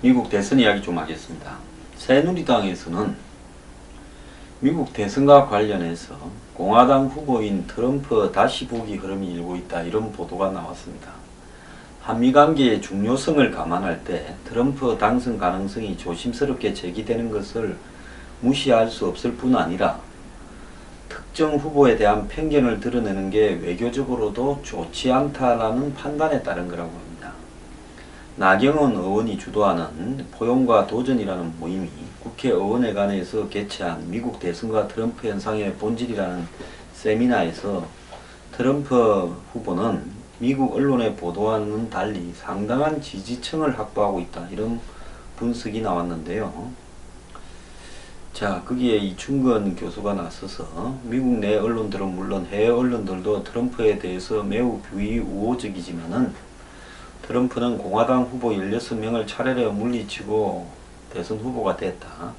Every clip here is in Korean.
미국 대선 이야기 좀 하겠습니다. 새누리당에서는 미국 대선과 관련해서 공화당 후보인 트럼프 다시 보기 흐름이 일고 있다, 이런 보도가 나왔습니다. 한미관계의 중요성을 감안할 때 트럼프 당선 가능성이 조심스럽게 제기되는 것을 무시할 수 없을 뿐 아니라 특정 후보에 대한 편견을 드러내는 게 외교적으로도 좋지 않다라는 판단에 따른 거라고 합니다. 나경원 의원이 주도하는 포용과 도전이라는 모임이 국회의원회관에서 개최한 미국 대선과 트럼프 현상의 본질이라는 세미나에서 트럼프 후보는 미국 언론의 보도와는 달리 상당한 지지층을 확보하고 있다, 이런 분석이 나왔는데요. 자, 거기에 이충건 교수가 나서서 미국 내 언론들은 물론 해외 언론들도 트럼프에 대해서 매우 비우호적이지만은 트럼프는 공화당 후보 16명을 차례로 물리치고 대선 후보가 됐다,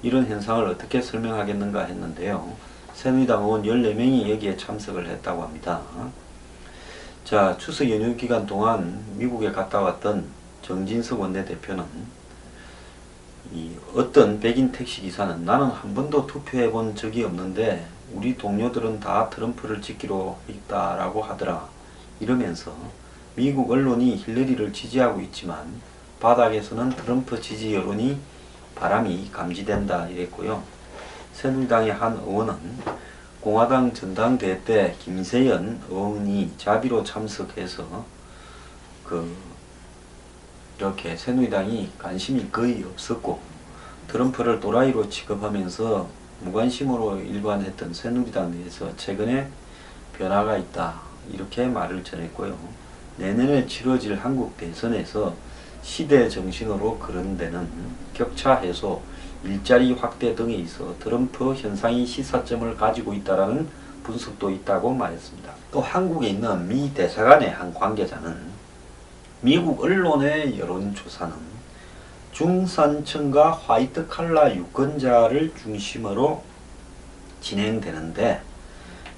이런 현상을 어떻게 설명하겠는가 했는데요. 새누리당 의원 14명이 여기에 참석을 했다고 합니다. 자, 추석 연휴 기간 동안 미국에 갔다 왔던 정진석 원내대표는 어떤 백인 택시기사는 나는 한 번도 투표해 본 적이 없는데 우리 동료들은 다 트럼프를 찍기로 있다라고 하더라, 이러면서 미국 언론이 힐러리를 지지하고 있지만 바닥에서는 트럼프 지지 여론이 바람이 감지된다, 이랬고요. 새누리당의 한 의원은 공화당 전당대회 때 김세연 의원이 자비로 참석해서 이렇게 새누리당이 관심이 거의 없었고 트럼프를 또라이로 취급하면서 무관심으로 일관했던 새누리당 내에서 최근에 변화가 있다, 이렇게 말을 전했고요. 내년에 치러질 한국 대선에서 시대 정신으로 거론되는 격차 해소, 일자리 확대 등에 있어 트럼프 현상이 시사점을 가지고 있다는 분석도 있다고 말했습니다. 또 한국에 있는 미 대사관의 한 관계자는 미국 언론의 여론조사는 중산층과 화이트 칼라 유권자를 중심으로 진행되는데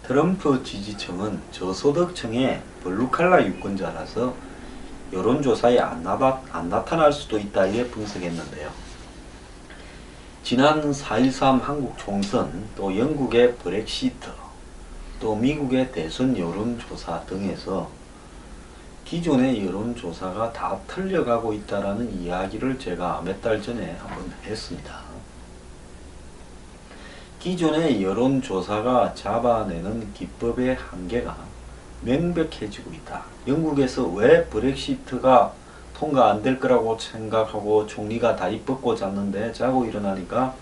트럼프 지지층은 저소득층의 블루칼라 유권자라서 여론조사에 안 나타날 수도 있다, 이렇게 분석했는데요. 지난 4.13 한국 총선, 또 영국의 브렉시트, 또 미국의 대선 여론조사 등에서 기존의 여론조사가 다 틀려가고 있다라는 이야기를 제가 몇 달 전에 한번 했습니다. 기존의 여론조사가 잡아내는 기법의 한계가 명백해지고 있다. 영국에서 왜 브렉시트가 통과 안 될 거라고 생각하고 총리가 다리 뻗고 잤는데 자고 일어나니까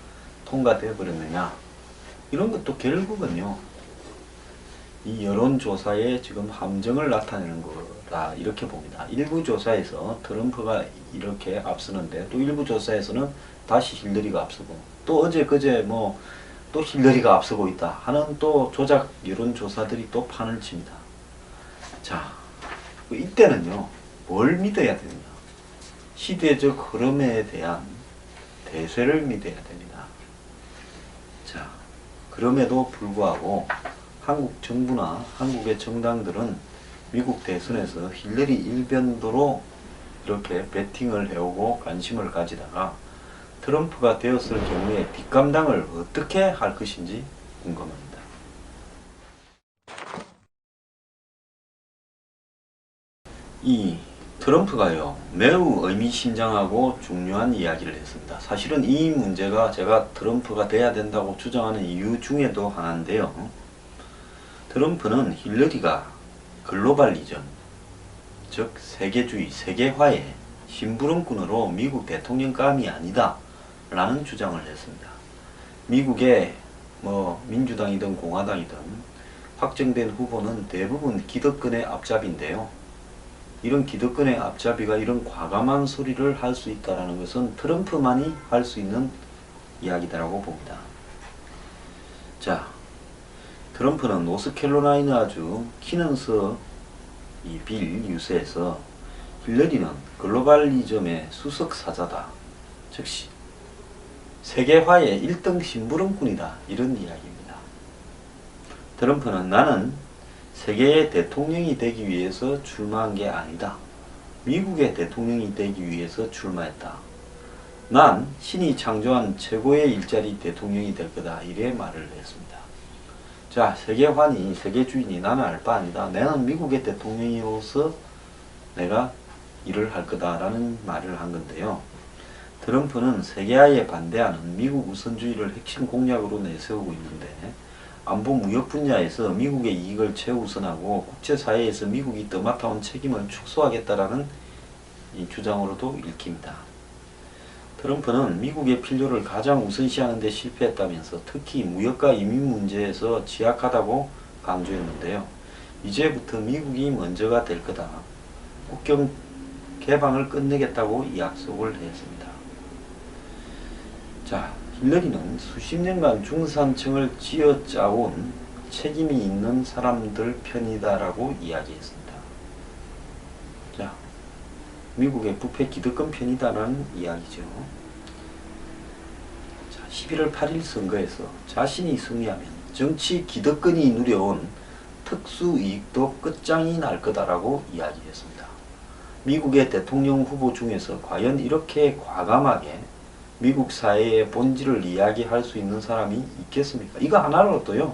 통과돼 버렸느냐, 이런 것도 결국은요, 이 여론조사의 지금 함정을 나타내는 거다, 이렇게 봅니다. 일부 조사에서 트럼프가 이렇게 앞서는데 또 일부 조사에서는 다시 힐러리가 앞서고 또 어제 그제 또 힐러리가 앞서고 있다 하는 또 조작 여론조사들이 또 판을 칩니다. 자, 이때는요, 뭘 믿어야 되느냐? 시대적 흐름에 대한 대세를 믿어야 됩니다. 자, 그럼에도 불구하고 한국 정부나 한국의 정당들은 미국 대선에서 힐러리 일변도로 이렇게 배팅을 해오고 관심을 가지다가 트럼프가 되었을 경우에 뒷감당을 어떻게 할 것인지 궁금합니다. 이 트럼프가요, 매우 의미심장하고 중요한 이야기를 했습니다. 사실은 이 문제가 제가 트럼프가 돼야 된다고 주장하는 이유 중에도 하나인데요. 트럼프는 힐러리가 글로벌리즘, 즉 세계주의, 세계화의 심부름꾼으로 미국 대통령감이 아니다 라는 주장을 했습니다. 미국의 민주당이든 공화당이든 확정된 후보는 대부분 기득권의 앞잡이인데요. 이런 기득권의 앞잡이가 이런 과감한 소리를 할 수 있다는 것은 트럼프만이 할 수 있는 이야기다라고 봅니다. 자, 트럼프는 노스캐롤라이나주 키넌스 빌 유세에서 힐러리는 글로벌리즘의 수석사자다, 즉 세계화의 1등 심부름꾼이다, 이런 이야기입니다. 트럼프는 나는 세계의 대통령이 되기 위해서 출마한 게 아니다, 미국의 대통령이 되기 위해서 출마했다, 난 신이 창조한 최고의 일자리 대통령이 될 거다. 이래 말을 했습니다. 자, 세계환이, 세계주인이 나는 알 바 아니다. 나는 미국의 대통령이로서 내가 일을 할 거다라는 말을 한 건데요. 트럼프는 세계화에 반대하는 미국 우선주의를 핵심 공약으로 내세우고 있는데 안보 무역 분야에서 미국의 이익을 최우선하고 국제사회에서 미국이 떠맡아온 책임을 축소하겠다라는 이 주장으로도 읽힙니다. 트럼프는 미국의 필요를 가장 우선시하는 데 실패했다면서 특히 무역과 이민 문제에서 취약하다고 강조했는데요. 이제부터 미국이 먼저가 될 거다. 국경 개방을 끝내겠다고 약속을 했습니다. 자, 힐러리는 수십 년간 중산층을 쥐어짜온 책임이 있는 사람들 편이다라고 이야기했습니다. 자, 미국의 부패 기득권 편이다라는 이야기죠. 자, 11월 8일 선거에서 자신이 승리하면 정치 기득권이 누려온 특수이익도 끝장이 날 거다라고 이야기했습니다. 미국의 대통령 후보 중에서 과연 이렇게 과감하게 미국 사회의 본질을 이야기할 수 있는 사람이 있겠습니까? 이거 하나로도요,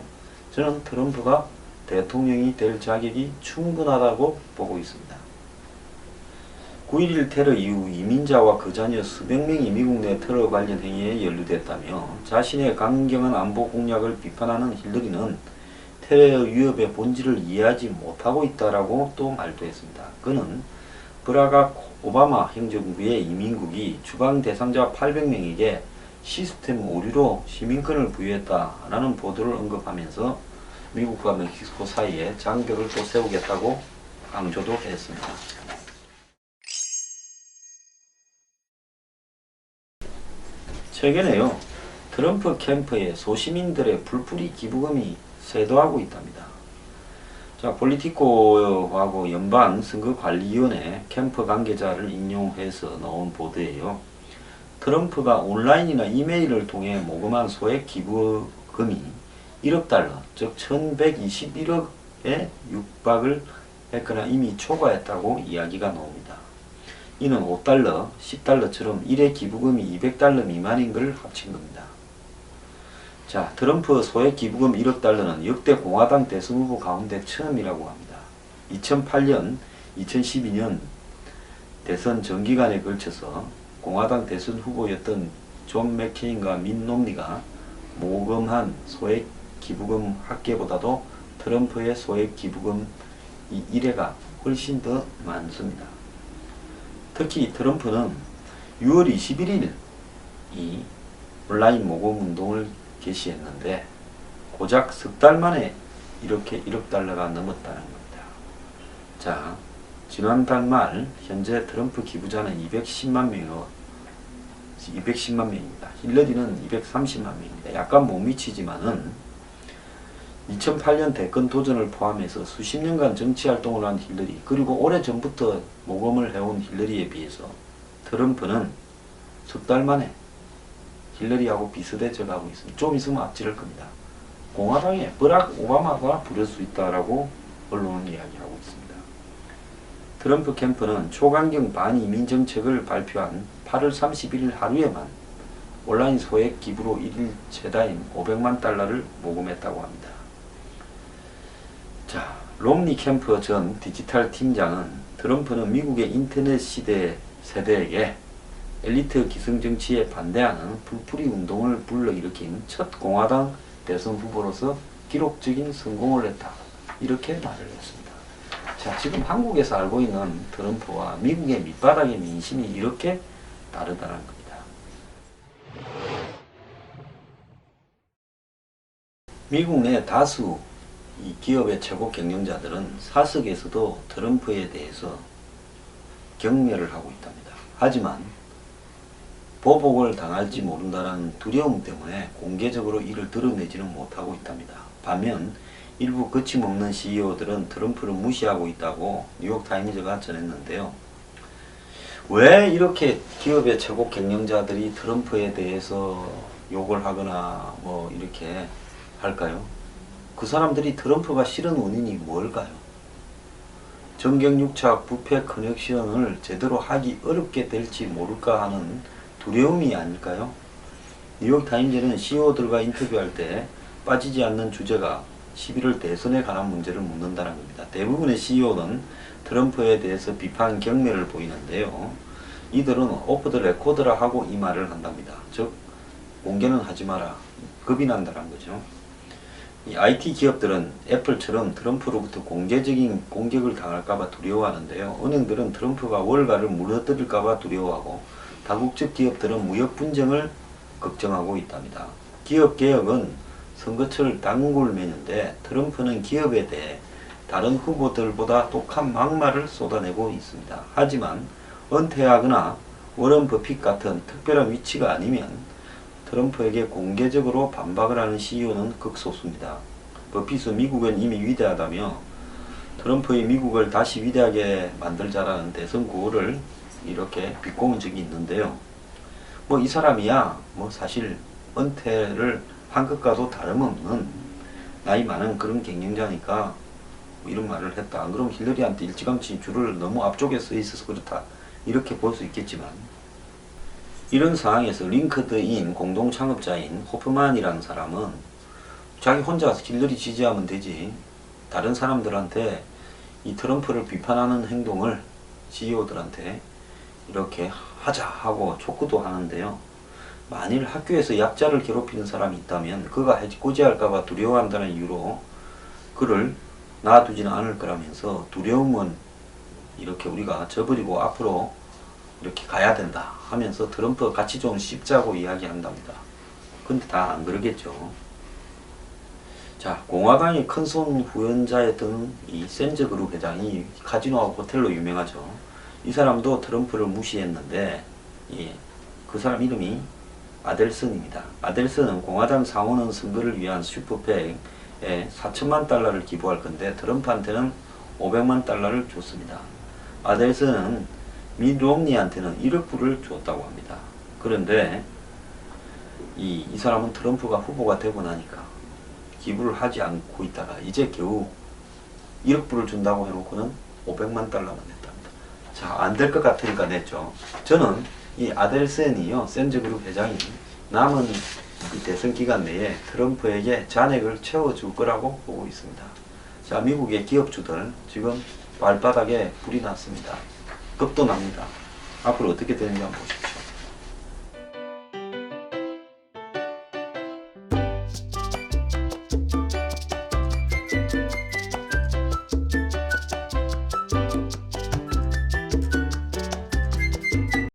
저는 트럼프가 대통령이 될 자격이 충분하다고 보고 있습니다. 9.11 테러 이후 이민자와 그 자녀 수백 명이 미국 내 테러 관련 행위에 연루됐다며 자신의 강경한 안보 공약을 비판하는 힐러리는 테러 위협의 본질을 이해하지 못하고 있다라고 또 말도 했습니다. 그는 버라락 오바마 행정부의 이민국이 주방 대상자 800명에게 시스템 오류로 시민권을 부여했다라는 보도를 언급하면서 미국과 멕시코 사이에 장벽을 또 세우겠다고 강조도 했습니다. 최근에요, 트럼프 캠프에 소시민들의 불풀이 기부금이 쇄도하고 있답니다. 자, 폴리티코하고 연방선거관리위원회 캠프 관계자를 인용해서 나온 보도예요. 트럼프가 온라인이나 이메일을 통해 모금한 소액 기부금이 1억 달러, 즉 1121억에 육박을 했거나 이미 초과했다고 이야기가 나옵니다. 이는 5달러, 10달러처럼 1회 기부금이 200달러 미만인 걸 합친 겁니다. 자, 트럼프 소액 기부금 1억 달러는 역대 공화당 대선 후보 가운데 처음이라고 합니다. 2008년, 2012년 대선 전기간에 걸쳐서 공화당 대선 후보였던 존 맥케인과 밋 롬니가 모금한 소액 기부금 합계보다도 트럼프의 소액 기부금 이 1회가 훨씬 더 많습니다. 특히 트럼프는 6월 21일 이 온라인 모금 운동을 개시했는데 고작 석 달 만에 이렇게 1억 달러가 넘었다는 겁니다. 자, 지난달 말 현재 트럼프 기부자는 210만 명입니다. 힐러리는 230만 명입니다. 약간 못 미치지만은 2008년 대권 도전을 포함해서 수십 년간 정치 활동을 한 힐러리, 그리고 오래전부터 모금을 해온 힐러리에 비해서 트럼프는 석 달 만에 힐러리하고 비슷해져 가고 있습니다. 좀 있으면 앞지를 겁니다. 공화당에 버락 오바마가 부를 수 있다라고 언론은 이야기하고 있습니다. 트럼프 캠프는 초강경 반이민 정책을 발표한 8월 31일 하루에만 온라인 소액 기부로 1일 최다인 500만 달러를 모금했다고 합니다. 자, 롬니 캠프 전 디지털 팀장은 트럼프는 미국의 인터넷 세대에게 엘리트 기성정치에 반대하는 불풀이 운동을 불러일으킨 첫 공화당 대선 후보로서 기록적인 성공을 했다. 이렇게 말을 했습니다. 자, 지금 한국에서 알고 있는 트럼프와 미국의 밑바닥의 민심이 이렇게 다르다는 겁니다. 미국 내 다수 이 기업의 최고 경영자들은 사석에서도 트럼프에 대해서 경멸을 하고 있답니다. 하지만 보복을 당할지 모른다는 두려움 때문에 공개적으로 이를 드러내지는 못하고 있답니다. 반면 일부 거침없는 CEO들은 트럼프를 무시하고 있다고 뉴욕타임즈가 전했는데요. 왜 이렇게 기업의 최고 경영자들이 트럼프에 대해서 욕을 하거나 뭐 이렇게 할까요? 그 사람들이 트럼프가 싫은 원인이 뭘까요? 정경유착 부패 커넥션을 제대로 하기 어렵게 될지 모를까 하는 두려움이 아닐까요? 뉴욕타임즈는 CEO들과 인터뷰할 때 빠지지 않는 주제가 11월 대선에 관한 문제를 묻는다는 겁니다. 대부분의 CEO는 트럼프에 대해서 비판 경매를 보이는데요. 이들은 오프 더 레코드라 하고 이 말을 한답니다. 즉 공개는 하지 마라. 겁이 난다는 거죠. 이 IT 기업들은 애플처럼 트럼프로부터 공개적인 공격을 당할까봐 두려워하는데요. 은행들은 트럼프가 월가를 무너뜨릴까봐 두려워하고 다국적 기업들은 무역 분쟁을 걱정하고 있답니다. 기업 개혁은 선거철 당국을 매는데 트럼프는 기업에 대해 다른 후보들보다 독한 막말을 쏟아내고 있습니다. 하지만 은퇴하거나 워런 버핏 같은 특별한 위치가 아니면 트럼프에게 공개적으로 반박을 하는 CEO는 극소수입니다. 버핏은 미국은 이미 위대하다며 트럼프의 미국을 다시 위대하게 만들자라는 대선 구호를 이렇게 비꼬은 적이 있는데요. 뭐 이 사람이야 뭐 사실 은퇴를 한 것과도 다름없는 나이 많은 그런 경영자니까 뭐 이런 말을 했다. 안 그러면 힐러리한테 일찌감치 줄을 너무 앞쪽에 서 있어서 그렇다. 이렇게 볼 수 있겠지만 이런 상황에서 링크드인 공동 창업자인 호프만이라는 사람은 자기 혼자 힐러리 지지하면 되지 다른 사람들한테 이 트럼프를 비판하는 행동을 CEO들한테 이렇게 하자 하고 촉구도 하는데요. 만일 학교에서 약자를 괴롭히는 사람이 있다면 그가 해코지할까봐 두려워한다는 이유로 그를 놔두지는 않을 거라면서 두려움은 이렇게 우리가 저버리고 앞으로 이렇게 가야 된다 하면서 트럼프가 같이 좀 씹자고 이야기한답니다. 근데 다 안 그러겠죠. 자, 공화당의 큰손 후원자였던 이 샌즈 그룹 회장이 카지노하고 호텔로 유명하죠. 이 사람도 트럼프를 무시했는데 그 사람 이름이 아델슨입니다. 아델슨은 공화당 상원은 선거를 위한 슈퍼팩에 4천만 달러를 기부할 건데 트럼프한테는 500만 달러를 줬습니다. 아델슨은 밋 롬니한테는 1억 불을 줬다고 합니다. 그런데 이 사람은 트럼프가 후보가 되고 나니까 기부를 하지 않고 있다가 이제 겨우 1억 불을 준다고 해놓고는 500만 달러만 냈답니다. 자, 안 될 것 같으니까 냈죠. 저는 이 아델센이요, 샌즈그룹 회장이 남은 이 대선 기간 내에 트럼프에게 잔액을 채워줄 거라고 보고 있습니다. 자, 미국의 기업주들 지금 발바닥에 불이 났습니다. 겁도 납니다. 앞으로 어떻게 되는지 한번 보십시오.